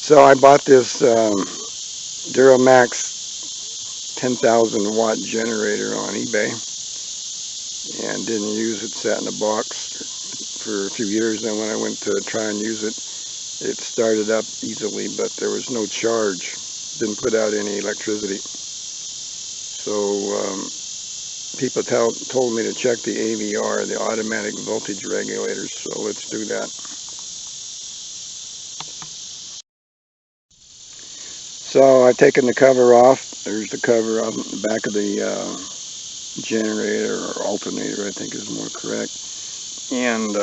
So I bought this Duromax 10,000 watt generator on eBay and didn't use it. Sat in the box for a few years. Then when I went to try and use it, it started up easily, but there was no charge. Didn't put out any electricity. So people told me to check the AVR, the automatic voltage regulators. So let's do that. So I've taken the cover off. There's the cover on the back of the generator or alternator, I think is more correct. And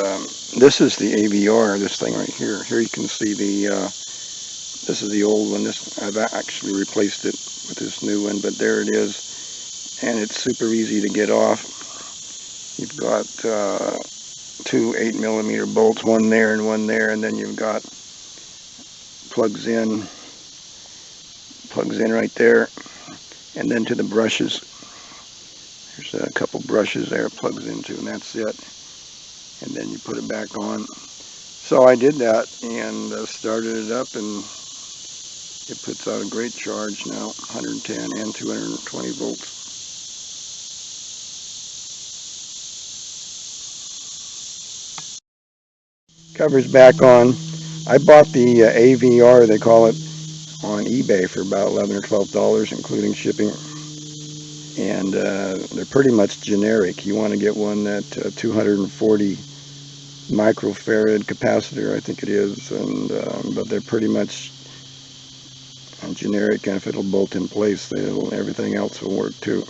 this is the AVR, this thing right here. Here you can see this is the old one. I've actually replaced it with this new one, but there it is. And it's super easy to get off. You've got two 8mm bolts, one there and one there, and then you've got plugs in right there, and then to the brushes. There's a couple brushes there it plugs into, and that's it. And then you put it back on. So I did that and started it up, and it puts out a great charge now, 110 and 220 volts. Cover's back on. I bought the AVR, they call it, on eBay for about $11 or $12, including shipping. And they're pretty much generic. You want to get one that 240 microfarad capacitor, I think it is, and but they're pretty much generic, and if it'll bolt in place, everything else will work too.